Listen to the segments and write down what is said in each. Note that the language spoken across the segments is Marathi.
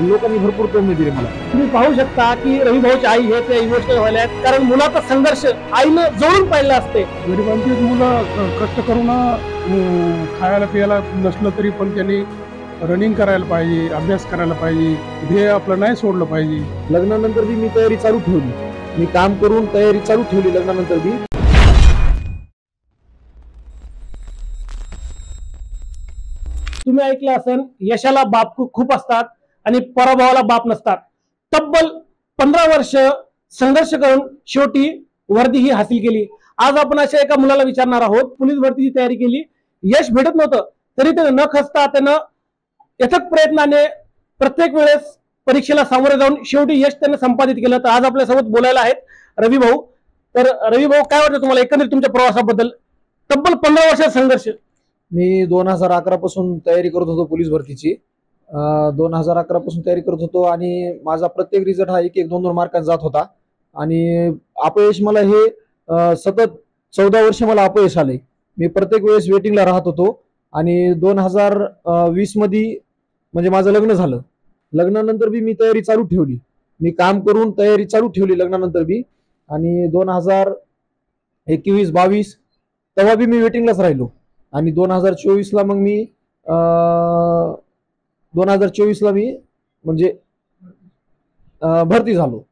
लोकांनी भरपूर टोमणे दिले मला. तुम्ही पाहू शकता की रवी भाऊची आई हे ते इमोशनल व्हायला आहेत, कारण मुलाचा संघर्ष आईनं जवळून पाहिलं असते. गरिबांची मुलं कष्ट करून खायला प्यायला नसलं तरी पण त्यांनी रनिंग करायला पाहिजे, अभ्यास करायला पाहिजे, ध्येय आपलं नाही सोडलं पाहिजे. लग्नानंतर बी मी तयारी चालू ठेवली, मी काम करून तयारी चालू ठेवली लग्नानंतर बी. तुम्ही ऐकलं असेल, यशाला बाप खूप असतात आणि पराभवाला बाप नसतात. तब्बल 15 वर्ष संघर्ष करून शेवटी वर्दी ही हासिल केली. आज आपण अशा एका मुलाला विचारणार आहोत, पोलीस भरतीची तयारी केली, यश भेटत नव्हतं तरी त्यानं न खचता त्यानं यथक प्रयत्नाने प्रत्येक वेळेस परीक्षेला सामोरे जाऊन शेवटी यश त्याने संपादित केलं. तर आज आपल्यासोबत बोलायला आहेत रवी भाऊ. तर रवी भाऊ, काय वाटतं तुम्हाला एकंदरीत तुमच्या प्रवासाबद्दल? तब्बल 15 वर्षाचा संघर्ष. मी 2011 पासून तयारी करत होतो पोलीस भरतीची. 2011 पासून तयारी करत होतो आणि माझा प्रत्येक रिझल्ट हा 1-1, 2-2 मार्कांचा जात होता. आणि अपयश मला हे सतत 14 वर्ष मला अपयश आले. मी प्रत्येक वेळेस वेटिंगला राहत होतो. आणि 2020 मध्ये म्हणजे माझं लग्न झालं. लग्नानंतर बी मी तयारी चालू ठेवली, मी काम करून तयारी चालू ठेवली लग्नानंतर बी. आणि 2021-22 तेव्हा बी मी वेटिंगलाच राहिलो. आणि 2024ला मग मी 2024ला मी म्हणजे भरती झालो.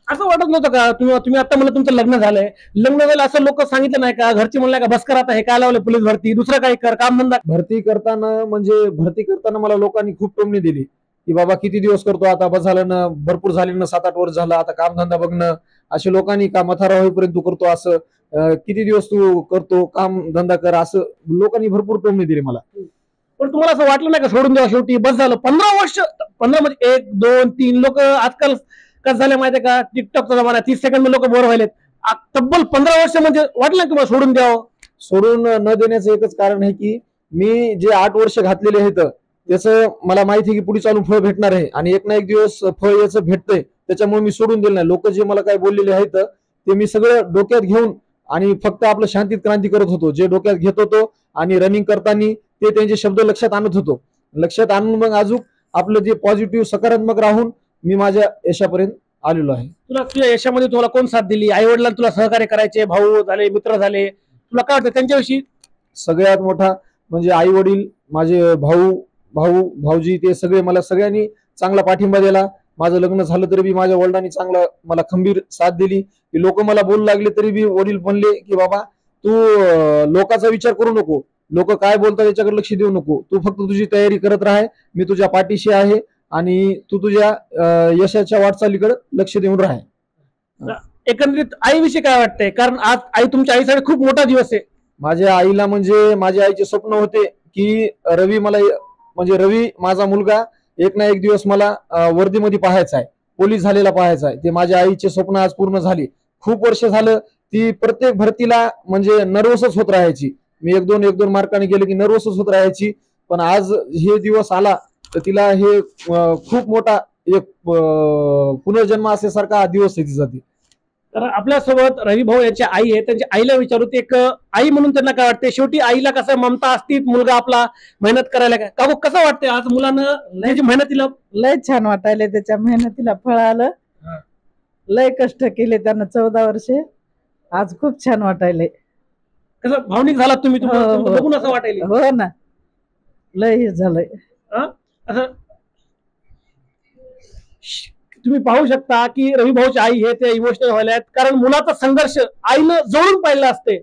असं वाटत नव्हतं का तुम्ही आता म्हणलं तुमचं लग्न झालं असं लोक सांगितलं नाही का? घरचे म्हणलं का बस कर आता, हे काय लावलं पोलीस भरती, दुसरं काही कर, काम धंदा. भरती करताना मला लोकांनी खूप टोमणी दिली की बाबा किती दिवस करतो आता, बस झालं ना, भरपूर झाले ना, 7-8 वर्ष झालं, आता काम धंदा बघणं. असे लोकांनी का मथारा होईपर्यंत तू करतो असं, किती दिवस तू करतो, काम धंदा कर, असं लोकांनी भरपूर टोमणी दिली मला. पण तुम्हाला असं वाटलं नाही का सोडून द्यावं शेवटी? बस झालं 15 वर्ष, 15 मध्ये 1, 2, 3 लोक आजकाल कसं झालं माहितीये का, टिकटॉकचा जमाना, 30 सेकंद लोक बोर व्हायलेत. तब्बल 15 वर्ष म्हणजे वाटलं नाही तुम्हाला सोडून द्यावं? सोडून न देण्याचं एकच कारण आहे की मी जे 8 वर्ष घातलेले आहेत त्याचं मला माहिती आहे की पुढे चालून फळ भेटणार आहे आणि एक ना एक दिवस फळ याचं भेटतंय. त्याच्यामुळे मी सोडून दिलं नाही. लोक जे मला काय बोललेले आहेत ते मी सगळं डोक्यात घेऊन आणि फक्त आपलं शांतीत क्रांती करत होतो, जे डोक्यात घेत होतो. आणि रनिंग करताना ते त्यांचे शब्द लक्षात आणत होतो. लक्षात आणून मग अजून आपलं जे पॉझिटिव्ह सकारात्मक राहून मी माझ्या यशापर्यंत आलेलो आहे. तुझ्या यशामध्ये तुम्हाला कोण साथ दिली? आई वडिलांना तुला सहकार्य करायचे, भाऊ झाले, मित्र झाले, तुला काय वाटतं त्यांच्याविषयी? सगळ्यात मोठा म्हणजे आई वडील, माझे भाऊजी, ते सगळे मला सगळ्यांनी चांगला पाठिंबा दिला. माझं लग्न झालं तरी बी माझ्या वडिलांनी चांगला मला खंबीर साथ दिली. की लोक मला बोलू लागले तरी बी वडील म्हणले की बाबा तू लोकांचा विचार करू नको, लोक काय बोलतात याच्याकडे लक्ष देऊ नको, तू फक्त तुझी तयारी करत राह, मी तुझ्या पाठीशी आहे आणि तू तुझ्या यशाच्या वाटचालीकडे लक्ष देऊन राह. एकंदरीत आईविषयी काय वाटतंय? कारण आज आई तुमच्या आईसाठी खूप मोठा दिवस आहे. माझ्या आईला म्हणजे माझ्या आईचे स्वप्न होते की रवी माझा मुलगा एक ना एक दिवस मला वर्दीमध्ये पाहायचा आहे, पोलीस झालेला पाहायचा आहे. ते माझ्या आईचे स्वप्न आज पूर्ण झाले. खूप वर्ष झालं ती प्रत्येक भरतीला म्हणजे नर्वसच होत राहायची. मी 1-2 मार्काने गेले की नर्वसच होत राहायची. पण आज हे दिवस आला तर तिला हे खूप मोठा एक पुनर्जन्म असल्यासारखा दिवस आहे तिचा. तर आपल्यासोबत रवी भाऊ यांची आई आहे, त्यांच्या आईला विचारू, ते एक आई म्हणून त्यांना काय वाटते? शेवटी आईला कसं ममता असती, मुलगा आपला मेहनत करायला काय का कसं वाटते आज मुलानं त्याची मेहनतीला? लय छान वाटायले, त्याच्या मेहनतीला फळ आलं. लय कष्ट केले त्यानं 14 वर्षे, आज खूप छान वाटायले. कसं भावनिक झाला तुम्ही? बघून असं वाटायले? हो ना, लय हे झालंय. असं तुम्ही पाहू शकता की रवी भाऊची आई हे ते इमोशनल व्हायला आहेत, कारण मुलाचा संघर्ष आईनं जवळून पाहिलं असते.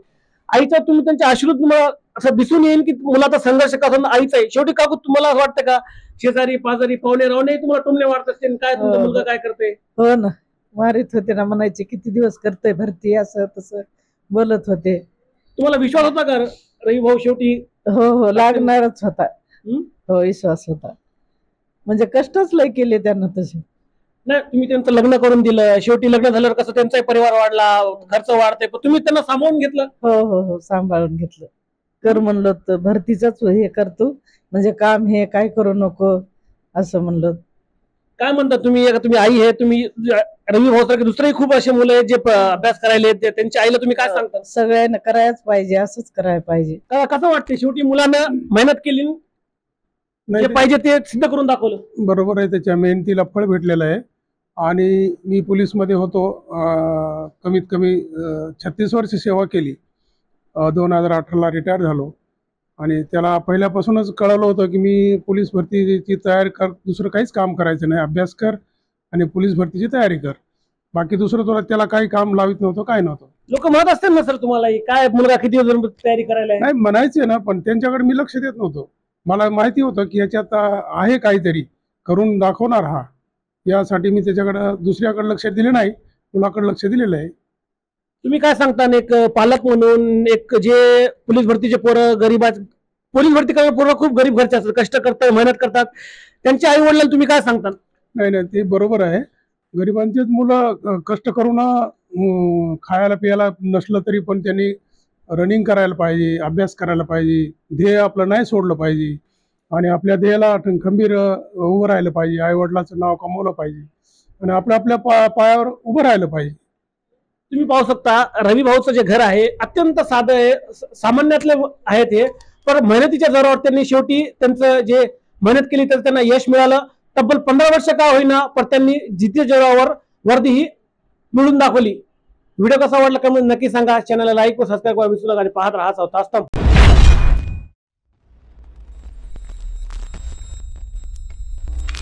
आईचा तुम्ही त्यांच्या अश्रूत तुम्हाला असं दिसून येईल की मुलाचा संघर्ष कसा आईचा आहे. शेवटी काकू तुम्हाला असं वाटतं का शेजारी पाजारी पाहुणे रावणे तुम्हाला टोमणे वाटत असतील, काय तुमचा मुलगा काय करते? हो ना, मारित होते ना, म्हणायचे किती दिवस करतोय भरती, असं तसं बोलत होते. तुम्हाला विश्वास होता का रवी भाऊ शेवटी? हो, लागणारच होता. हो, विश्वास होता. म्हणजे कष्टच लय केले त्यानं तसे. नाही, तुम्ही त्यांचं लग्न करून दिलं, शेवटी लग्न झाल्यावर कसं त्यांचाही परिवार वाढला, खर्च वाढते, पण तुम्ही त्यांना सांभाळून घेतलं. हो, सांभाळून घेतलं. कर म्हणलं तर भरतीच हे करतो, म्हणजे काम हे काय करू नको असं म्हणलं. काय म्हणता तुम्ही? आई आहे, तुम्ही रवी भाऊ सारखे दुसरेही खूप असे मुलं आहेत जे अभ्यास करायला, त्यांच्या आईला तुम्ही काय सांगता? सगळ्यांना करायच पाहिजे, असंच करायला पाहिजे. कसं वाटते शेवटी मुलानं मेहनत केली, नाही जे पाहिजे ते सिद्ध करून दाखवलं. बरोबर आहे, त्याच्या मेहनतीला फळ भेटलेलं आहे. आणि मी पोलीसमध्ये होतो, कमीत कमी 36 वर्ष सेवा केली. 2018ला रिटायर झालो. आणि त्याला पहिल्यापासूनच कळवलं होतं की मी पोलीस भरतीची तयारी कर, दुसरं काहीच काम करायचं नाही, अभ्यास कर आणि पोलीस भरतीची तयारी कर, बाकी दुसरं तुला त्याला काही काम लावित नव्हतं, काय नव्हतं. लोक म्हणत असतील ना सर तुम्हाला हे काय मुलगा किती दिवस तयारी करायला आहे? नाही म्हणायचे ना, पण त्यांच्याकडे मी लक्ष देत नव्हतो. मला माहिती होतं की याच्यात आहे काहीतरी, करून दाखवणार हा, यासाठी मी त्याच्याकडे दुसऱ्याकडे लक्ष दिले नाही, मुलाकडे लक्ष दिलेलं आहे. तुम्ही काय सांगता एक पालक म्हणून, एक जे पोलीस भरतीचे पोरं पोलीस भरती करणारे पोरं खूप गरीब घरचे असतात, कष्ट करतात, मेहनत करतात, त्यांच्या आई वडिलांना तुम्ही काय सांगता? नाही, ते बरोबर आहे. गरिबांचेच मुलं कष्ट करून खायला प्यायला नसलं तरी पण त्यांनी रनिंग करायला पाहिजे, अभ्यास करायला पाहिजे, ध्येय आपलं नाही सोडलं पाहिजे आणि आपल्या ध्येयाला खंबीर उभं राहिलं पाहिजे, आईवडिलाचं नाव कमवलं पाहिजे आणि आपल्या पायावर उभं राहिलं पाहिजे. तुम्ही पाहू शकता रवी भाऊचं जे घर आहे अत्यंत साधं आहे, सामान्यातले आहेत हे, पण मेहनतीच्या जोरावर त्यांनी शेवटी त्यांचं जे मेहनत केली तर त्यांना यश मिळालं. तब्बल 15 वर्ष का होईना, पण त्यांनी जिथे जोरावर वर्दी ही मिळून दाखवली. व्हिडिओ कसा वाटला कमेंट नक्की सांगा. चॅनलला लाईक व सबस्क्राईब करा विसरू नका आणि पाहत राहा सावधान.